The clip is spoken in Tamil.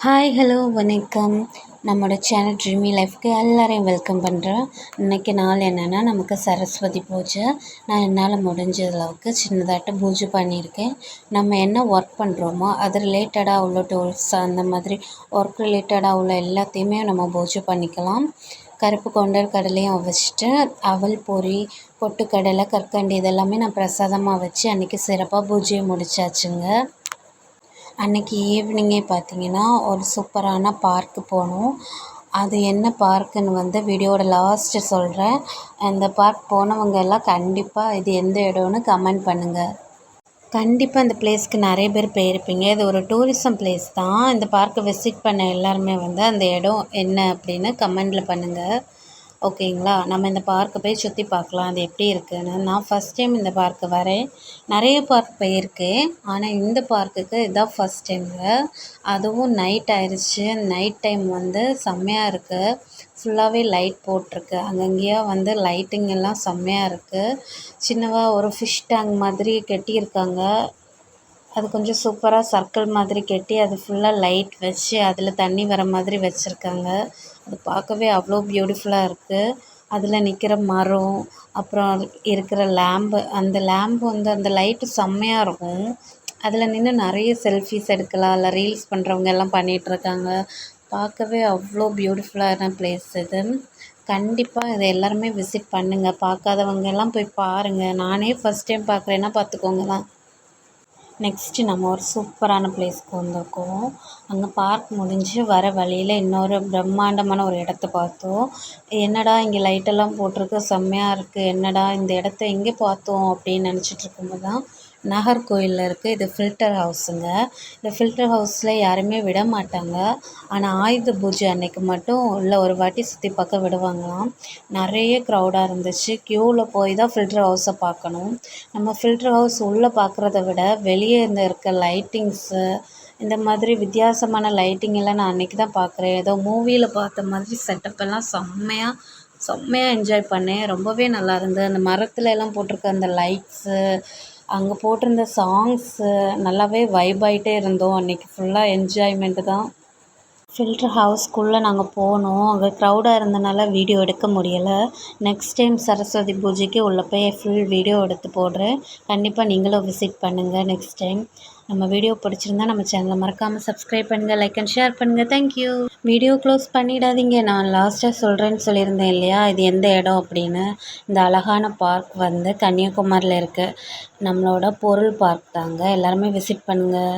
ஹாய் ஹலோ வணக்கம். நம்மளோட சேனல் ட்ரீமி லைஃப்க்கு எல்லாரையும் வெல்கம் பண்ணுறேன். இன்றைக்கி நாள் என்னென்னா நமக்கு சரஸ்வதி பூஜை. நான் என்னால் முடிஞ்ச அளவுக்கு சின்னதாட்ட பூஜை பண்ணியிருக்கேன். நம்ம என்ன ஒர்க் பண்ணுறோமோ அது ரிலேட்டடாக உள்ள டூல்ஸ் அந்த மாதிரி ஒர்க் ரிலேட்டடாக உள்ள எல்லாத்தையுமே நம்ம பூஜை பண்ணிக்கலாம். கருப்பு கொண்டல் கடலையும் வச்சுட்டு அவல் பொரி பொட்டுக்கடலை கற்கண்டு இதெல்லாமே நான் பிரசாதமாக வச்சு அன்றைக்கி சிறப்பாக பூஜையை முடிச்சாச்சுங்க. அன்றைக்கி ஈவினிங்கே பார்த்திங்கன்னா ஒரு சூப்பரான பார்க்கு போனோம். அது என்ன பார்க்குன்னு வீடியோவோட லாஸ்ட்டு சொல்கிறேன். அந்த பார்க் போனவங்க எல்லாம் கண்டிப்பாக இது எந்த இடம்னு கமெண்ட் பண்ணுங்கள். கண்டிப்பாக இந்த பிளேஸ்க்கு நிறைய பேர் போயிருப்பீங்க. இது ஒரு டூரிசம் பிளேஸ் தான். இந்த பார்க்கை விசிட் பண்ண எல்லாருமே அந்த இடம் என்ன அப்படின்னு கமெண்டில் பண்ணுங்கள். ஓகேங்களா? நம்ம இந்த பார்க்கை போய் சுற்றி பார்க்கலாம் அது எப்படி இருக்குதுன்னு. நான் ஃபஸ்ட் டைம் இந்த பார்க்கு வரேன். நிறைய பார்க் போயிருக்கேன். ஆனால் இந்த பார்க்குக்கு இதுதான் ஃபஸ்ட் டைமுங்க. அதுவும் நைட் ஆயிடுச்சு. நைட் டைம் செம்மையாக இருக்குது. ஃபுல்லாகவே லைட் போட்டிருக்கு. அங்கங்கேயா லைட்டிங் எல்லாம் செம்மையாக இருக்குது. சின்னதாக ஒரு ஃபிஷ் டேங்க் மாதிரி கட்டியிருக்காங்க. அது கொஞ்சம் சூப்பராக சர்க்கிள் மாதிரி கட்டி அது ஃபுல்லாக லைட் வச்சு அதில் தண்ணி வர மாதிரி வச்சுருக்காங்க. அது பார்க்கவே அவ்வளோ பியூட்டிஃபுல்லாக இருக்குது. அதில் நிற்கிற மரம் அப்புறம் இருக்கிற லேம்பு அந்த லேம்பு அந்த லைட்டு செம்மையாக இருக்கும். அதில் நின்று நிறைய செல்ஃபிஸ் எடுக்கலாம். இல்லை ரீல்ஸ் பண்ணுறவங்க எல்லாம் பண்ணிகிட்ருக்காங்க. பார்க்கவே அவ்வளோ பியூட்டிஃபுல்லான பிளேஸ் இது. கண்டிப்பாக இதை எல்லாருமே விசிட் பண்ணுங்கள். பார்க்காதவங்க எல்லாம் போய் பாருங்கள். நானே ஃபஸ்ட் டைம் பார்க்குறேன்னா பார்த்துக்கோங்க தான். நெக்ஸ்ட்டு நம்ம ஒரு சூப்பரான பிளேஸ்க்கு வந்திருக்கோம். அங்கே பார்க் முடிஞ்சு வர வழியில் இன்னொரு பிரம்மாண்டமான ஒரு இடத்த பார்த்தோம். என்னடா இங்கே லைட்டெல்லாம் போட்டிருக்கு செம்மையாக இருக்குது. என்னடா இந்த இடத்த எங்கே பார்த்தோம் அப்படின்னு நினச்சிட்டு இருக்கும்போது தான் நாகர்கோயிலில் இருக்குது. இது ஃபில்டர் ஹவுஸுங்க. இந்த ஃபில்டர் ஹவுஸில் யாருமே விட மாட்டாங்க. ஆனால் ஆயுத பூஜை அன்னைக்கு மட்டும் உள்ள ஒரு வாட்டி சுற்றி பார்க்க விடுவாங்களாம். நிறைய க்ரௌடாக இருந்துச்சு. க்யூவில் போய் தான் ஃபில்டர் ஹவுஸை பார்க்கணும். நம்ம ஃபில்டர் ஹவுஸ் உள்ளே பார்க்குறத விட வெளியே இருக்க லைட்டிங்ஸு இந்த மாதிரி வித்தியாசமான லைட்டிங் எல்லாம் நான் அன்றைக்கி தான் பார்க்குறேன். ஏதோ மூவியில் பார்த்த மாதிரி செட்டப்பெல்லாம் செம்மையாக என்ஜாய் பண்ணேன். ரொம்பவே நல்லா இருந்தது. அந்த மரத்துல எல்லாம் போட்டிருக்க அந்த லைட்ஸு அங்கே போட்டிருந்த சாங்ஸு நல்லாவே வைப் ஆகிட்டே இருந்தோம். அன்றைக்கி ஃபுல்லாக என்ஜாய்மெண்ட்டு தான். ஃபில்டர் ஹவுஸ்க்குள்ளே நாங்கள் போனோம். அங்கே க்ரௌடாக இருந்தனால வீடியோ எடுக்க முடியலை. நெக்ஸ்ட் டைம் சரஸ்வதி பூஜைக்கு உள்ளே போய் ஃபுல் வீடியோ எடுத்து போடுறேன். கண்டிப்பாக நீங்களும் விசிட் பண்ணுங்கள் நெக்ஸ்ட் டைம். நம்ம வீடியோ பிடிச்சிருந்தா நம்ம சேனலை மறக்காமல் சப்ஸ்கிரைப் பண்ணுங்கள், லைக் அண்ட் ஷேர் பண்ணுங்கள். தேங்க்யூ. வீடியோ க்ளோஸ் பண்ணிடாதீங்க. நான் லாஸ்ட்டாக சொல்கிறேன்னு சொல்லியிருந்தேன் இல்லையா, இது எந்த இடம் அப்படின்னு. இந்த அழகான பார்க் கன்னியாகுமரியில் இருக்குது. நம்மளோட பொருள் பார்க் தாங்க. எல்லாருமே விசிட் பண்ணுங்கள்.